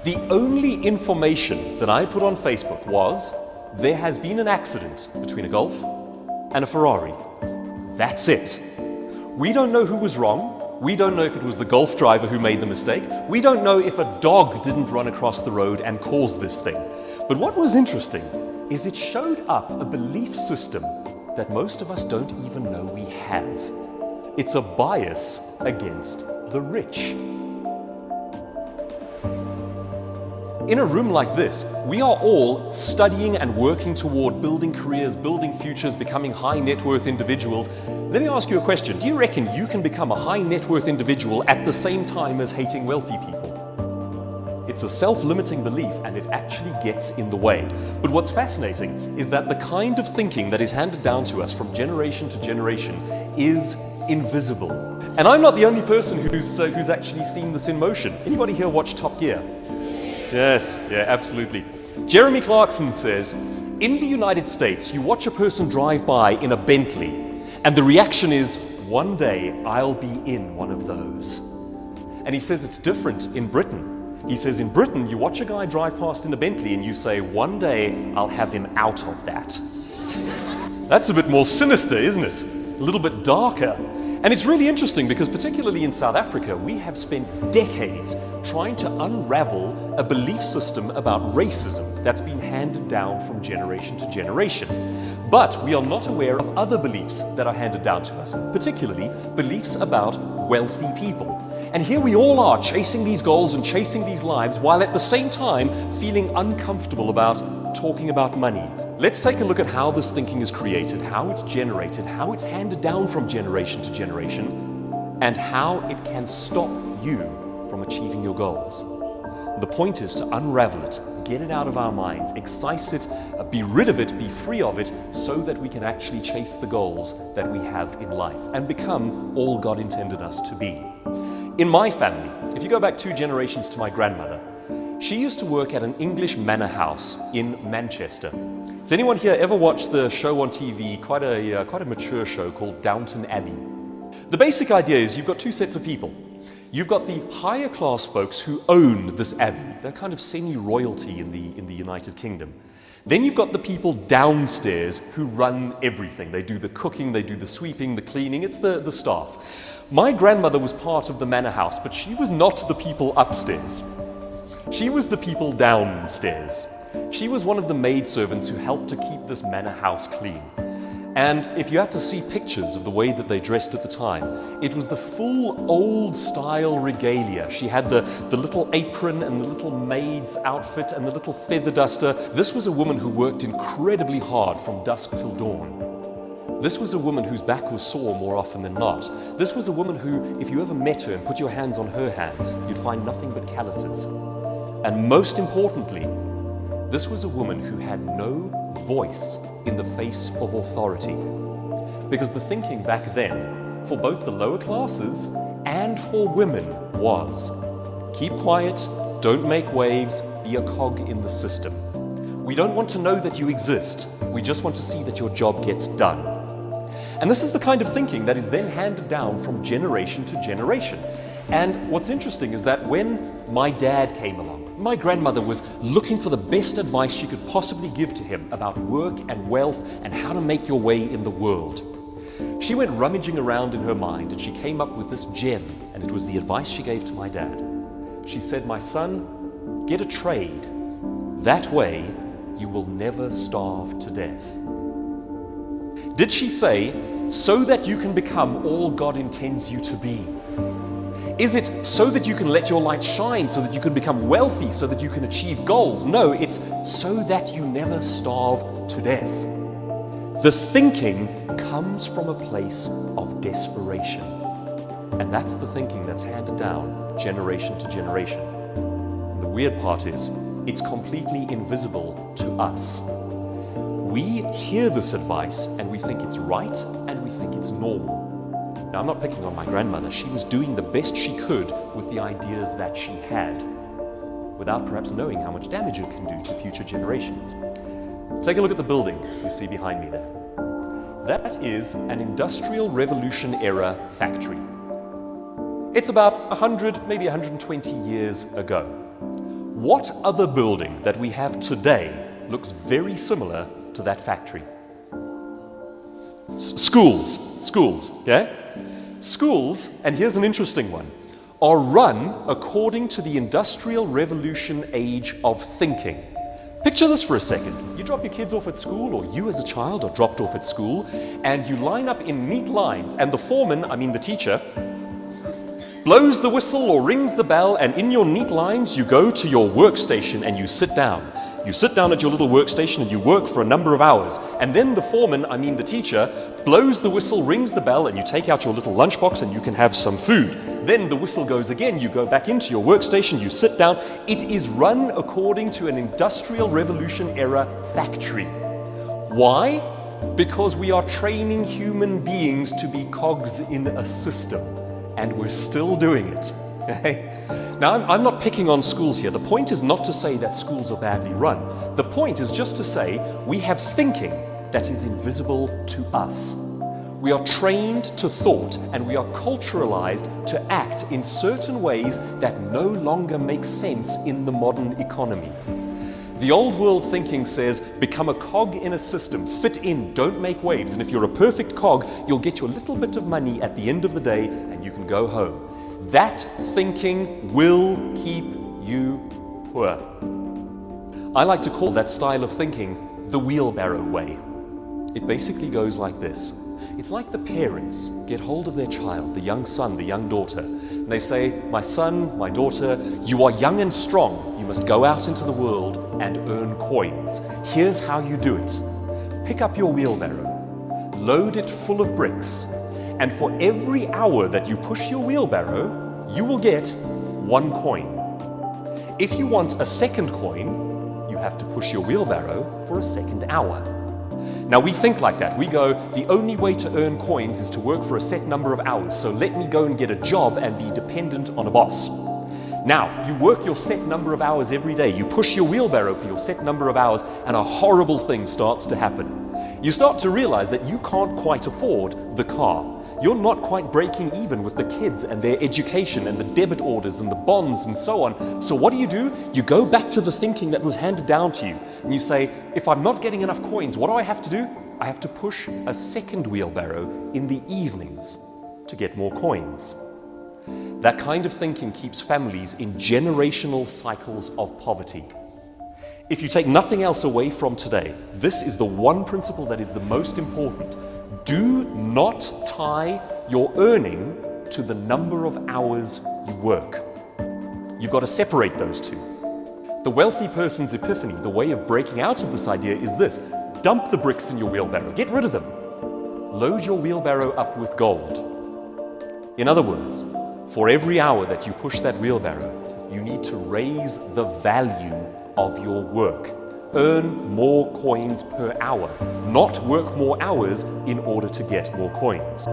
The only information that I put on Facebook was, there has been an accident between a Golf and a Ferrari. That's it. We don't know who was wrong. We don't know if it was the Golf driver who made the mistake. We don't know if a dog didn't run across the road and caused this thing. But what was interesting is it showed up a belief system that most of us don't even know we have. It's a bias against the rich. In a room like this, we are all studying and working toward building careers, building futures, becoming high net worth individuals. Let me ask you a question. Do you reckon you can become a high net worth individual at the same time as hating wealthy people? It's a self-limiting belief and it actually gets in the way. But what's fascinating is that the kind of thinking that is handed down to us from generation to generation is invisible. And I'm not the only person who's actually seen this in motion. Anybody here watch Top Gear? Yes, yeah, absolutely. Jeremy Clarkson says, in the United States, you watch a person drive by in a Bentley, and the reaction is, one day I'll be in one of those. And he says it's different in Britain. He says in Britain, you watch a guy drive past in a Bentley and you say, one day I'll have him out of that. That's a bit more sinister, isn't it? A little bit darker. And it's really interesting because particularly in South Africa, we have spent decades trying to unravel a belief system about racism that's been handed down from generation to generation. But we are not aware of other beliefs that are handed down to us, particularly beliefs about wealthy people. And here we all are chasing these goals and chasing these lives while at the same time feeling uncomfortable about talking about money. Let's take a look at how this thinking is created, how it's generated, how it's handed down from generation to generation, and how it can stop you from achieving your goals. The point is to unravel it, get it out of our minds, excise it, be rid of it, be free of it, so that we can actually chase the goals that we have in life and become all God intended us to be. In my family, if you go back 2 generations to my grandmother, she used to work at an English manor house in Manchester. Has anyone here ever watched the show on TV, quite a mature show called Downton Abbey? The basic idea is you've got 2 sets of people. You've got the higher class folks who own this abbey. They're kind of semi-royalty in the United Kingdom. Then you've got the people downstairs who run everything. They do the cooking, they do the sweeping, the cleaning, it's the staff. My grandmother was part of the manor house, but she was not the people upstairs. She was the people downstairs. She was one of the maidservants who helped to keep this manor house clean. And if you had to see pictures of the way that they dressed at the time, it was the full old-style regalia. She had the little apron and the little maid's outfit and the little feather duster. This was a woman who worked incredibly hard from dusk till dawn. This was a woman whose back was sore more often than not. This was a woman who, if you ever met her and put your hands on her hands, you'd find nothing but calluses. And most importantly, this was a woman who had no voice in the face of authority. Because the thinking back then, for both the lower classes and for women, was keep quiet, don't make waves, be a cog in the system. We don't want to know that you exist, we just want to see that your job gets done. And this is the kind of thinking that is then handed down from generation to generation. And what's interesting is that when my dad came along, my grandmother was looking for the best advice she could possibly give to him about work and wealth and how to make your way in the world. She went rummaging around in her mind and she came up with this gem, and it was the advice she gave to my dad. She said, "My son, get a trade. That way you will never starve to death." Did she say, so that you can become all God intends you to be? Is it so that you can let your light shine, so that you can become wealthy, so that you can achieve goals? No, it's so that you never starve to death. The thinking comes from a place of desperation. And that's the thinking that's handed down generation to generation. And the weird part is, it's completely invisible to us. We hear this advice and we think it's right and we think it's normal. Now, I'm not picking on my grandmother. She was doing the best she could with the ideas that she had, without perhaps knowing how much damage it can do to future generations. Take a look at the building you see behind me there. That is an Industrial Revolution era factory. It's about 100, maybe 120 years ago. What other building that we have today looks very similar to that factory? Schools, yeah? Schools, and here's an interesting one, are run according to the Industrial Revolution age of thinking. Picture this for a second. You drop your kids off at school, or you as a child are dropped off at school, and you line up in neat lines, and the foreman, I mean the teacher, blows the whistle or rings the bell, and in your neat lines you go to your workstation and you sit down. You sit down at your little workstation and you work for a number of hours, and then the foreman, I mean the teacher, blows the whistle, rings the bell, and you take out your little lunchbox and you can have some food. Then the whistle goes again, you go back into your workstation, you sit down. It is run according to an Industrial Revolution era factory. Why? Because we are training human beings to be cogs in a system, and we're still doing it. Okay? Now, I'm not picking on schools here. The point is not to say that schools are badly run. The point is just to say we have thinking that is invisible to us. We are trained to thought, and we are culturalized to act in certain ways that no longer make sense in the modern economy. The old world thinking says, become a cog in a system, fit in, don't make waves, and if you're a perfect cog, you'll get your little bit of money at the end of the day and you can go home. That thinking will keep you poor. I like to call that style of thinking the wheelbarrow way. It basically goes like this. It's like the parents get hold of their child, the young son, the young daughter, and they say, my son, my daughter, you are young and strong. You must go out into the world and earn coins. Here's how you do it. Pick up your wheelbarrow, load it full of bricks, and for every hour that you push your wheelbarrow, you will get 1 coin. If you want a second coin, you have to push your wheelbarrow for a second hour. Now we think like that. We go, the only way to earn coins is to work for a set number of hours, so let me go and get a job and be dependent on a boss. Now, you work your set number of hours every day, you push your wheelbarrow for your set number of hours, and a horrible thing starts to happen. You start to realize that you can't quite afford the car. You're not quite breaking even with the kids and their education and the debit orders and the bonds and so on. So what do? You go back to the thinking that was handed down to you, and you say, if I'm not getting enough coins, what do I have to do? I have to push a second wheelbarrow in the evenings to get more coins. That kind of thinking keeps families in generational cycles of poverty. If you take nothing else away from today, this is the one principle that is the most important. Do not tie your earning to the number of hours you work. You've got to separate those two. The wealthy person's epiphany, the way of breaking out of this idea is this: dump the bricks in your wheelbarrow, get rid of them. Load your wheelbarrow up with gold. In other words, for every hour that you push that wheelbarrow, you need to raise the value of your work. Earn more coins per hour, not work more hours in order to get more coins.